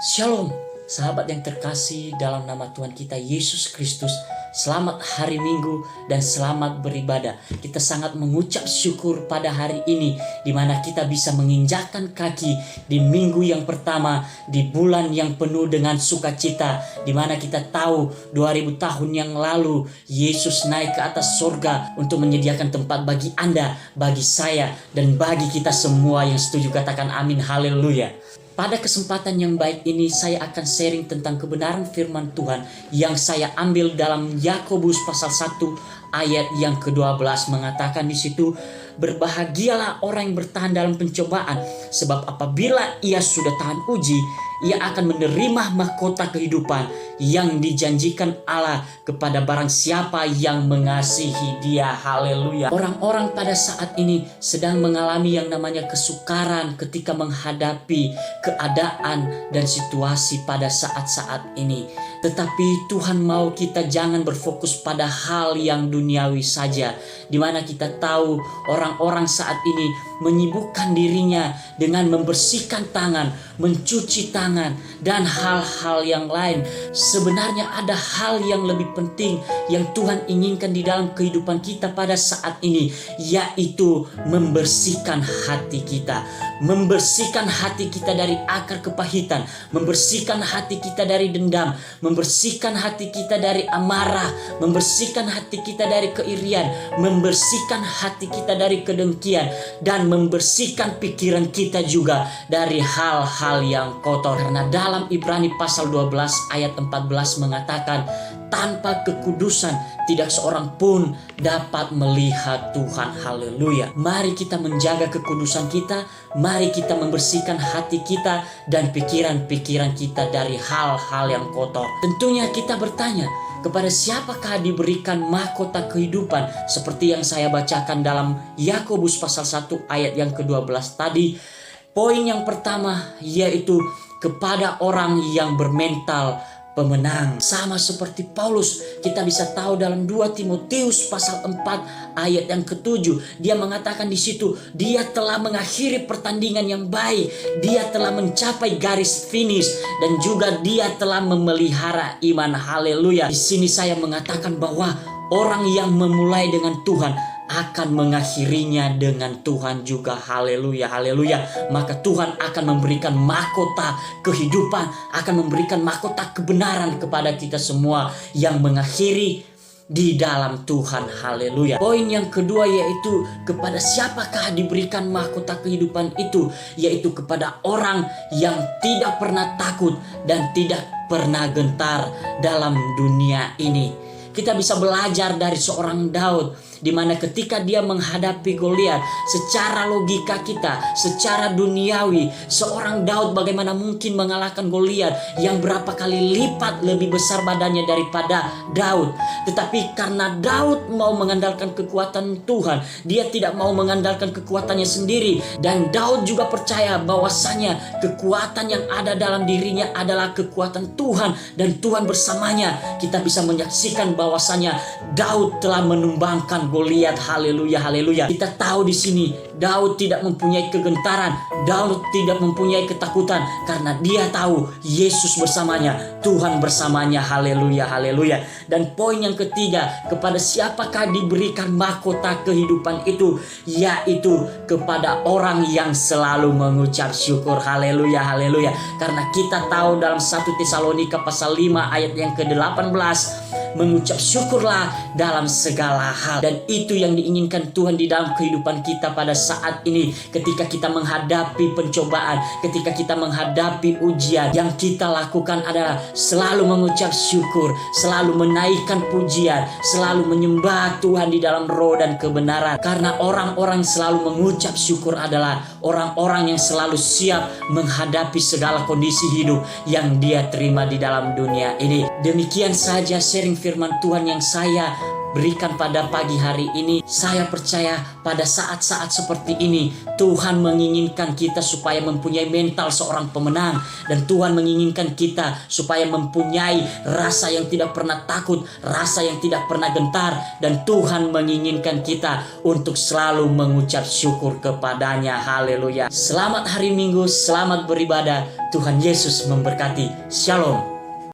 Shalom, sahabat yang terkasih dalam nama Tuhan kita Yesus Kristus. Selamat hari Minggu dan selamat beribadah. Kita sangat mengucap syukur pada hari ini, di mana kita bisa menginjakkan kaki di minggu yang pertama, di bulan yang penuh dengan sukacita, di mana kita tahu 2000 tahun yang lalu Yesus naik ke atas surga untuk menyediakan tempat bagi Anda, bagi saya, dan bagi kita semua yang setuju katakan amin, haleluya. Pada kesempatan yang baik ini saya akan sharing tentang kebenaran firman Tuhan yang saya ambil dalam Yakobus pasal 1 ayat yang ke-12 mengatakan di situ, berbahagialah orang yang bertahan dalam pencobaan, sebab apabila ia sudah tahan uji, ia akan menerima mahkota kehidupan yang dijanjikan Allah kepada barang siapa yang mengasihi Dia. Haleluya. Orang-orang pada saat ini sedang mengalami yang namanya kesukaran ketika menghadapi keadaan dan situasi pada saat-saat ini. Tetapi Tuhan mau kita jangan berfokus pada hal yang duniawi saja, di mana kita tahu orang-orang saat ini menyibukkan dirinya dengan membersihkan tangan, mencuci tangan, dan hal-hal yang lain. Sebenarnya ada hal yang lebih penting yang Tuhan inginkan di dalam kehidupan kita pada saat ini, yaitu membersihkan hati kita. Membersihkan hati kita dari akar kepahitan, membersihkan hati kita dari dendam, membersihkan hati kita dari amarah, membersihkan hati kita dari keirian, membersihkan hati kita dari kedengkian, dan membersihkan pikiran kita juga dari hal-hal yang kotor. Karena dalam Ibrani pasal 12 ayat 14 mengatakan, tanpa kekudusan tidak seorang pun dapat melihat Tuhan. Haleluya. Mari kita menjaga kekudusan kita, mari kita membersihkan hati kita dan pikiran-pikiran kita dari hal-hal yang kotor. Tentunya kita bertanya, kepada siapakah diberikan mahkota kehidupan? Seperti yang saya bacakan dalam Yakobus pasal 1 ayat yang ke-12 tadi. Poin yang pertama yaitu kepada orang yang bermental pemenang. Sama seperti Paulus, kita bisa tahu dalam 2 Timotius pasal 4 ayat yang ke-7, dia mengatakan di situ, dia telah mengakhiri pertandingan yang baik, dia telah mencapai garis finish, dan juga dia telah memelihara iman. Haleluya. Di sini saya mengatakan bahwa orang yang memulai dengan Tuhan akan mengakhirinya dengan Tuhan juga. Haleluya, haleluya. Maka Tuhan akan memberikan mahkota kehidupan, akan memberikan mahkota kebenaran kepada kita semua yang mengakhiri di dalam Tuhan. Haleluya. Poin yang kedua yaitu kepada siapakah diberikan mahkota kehidupan itu, yaitu kepada orang yang tidak pernah takut dan tidak pernah gentar dalam dunia ini. Kita bisa belajar dari seorang Daud, di mana ketika dia menghadapi Goliat, secara logika kita, secara duniawi, seorang Daud bagaimana mungkin mengalahkan Goliat yang berapa kali lipat lebih besar badannya daripada Daud. Tetapi karena Daud mau mengandalkan kekuatan Tuhan, dia tidak mau mengandalkan kekuatannya sendiri, dan Daud juga percaya bahwasanya kekuatan yang ada dalam dirinya adalah kekuatan Tuhan, dan Tuhan bersamanya. Kita bisa menyaksikan bahwasanya Daud telah menumbangkan Goliat. Haleluya, haleluya. Kita tahu di sini Daud tidak mempunyai kegentaran, Daud tidak mempunyai ketakutan, karena dia tahu Yesus bersamanya, Tuhan bersamanya. Haleluya, haleluya. Dan poin yang ketiga, kepada siapakah diberikan mahkota kehidupan itu, yaitu kepada orang yang selalu mengucap syukur. Haleluya, haleluya. Karena kita tahu dalam 1 Tesalonika pasal 5 ayat yang ke-18, mengucap syukurlah dalam segala hal. Dan itu yang diinginkan Tuhan di dalam kehidupan kita pada saat ini. Ketika kita menghadapi pencobaan, ketika kita menghadapi ujian, yang kita lakukan adalah selalu mengucap syukur, selalu menaikkan pujian, selalu menyembah Tuhan di dalam roh dan kebenaran. Karena orang-orang selalu mengucap syukur adalah orang-orang yang selalu siap menghadapi segala kondisi hidup yang dia terima di dalam dunia ini. Demikian saja sharing firman Tuhan yang saya berikan pada pagi hari ini. Saya percaya pada saat-saat seperti ini Tuhan menginginkan kita supaya mempunyai mental seorang pemenang, dan Tuhan menginginkan kita supaya mempunyai rasa yang tidak pernah takut, rasa yang tidak pernah gentar, dan Tuhan menginginkan kita untuk selalu mengucap syukur kepadanya. Haleluya. Selamat hari Minggu, selamat beribadah. Tuhan Yesus memberkati. Shalom.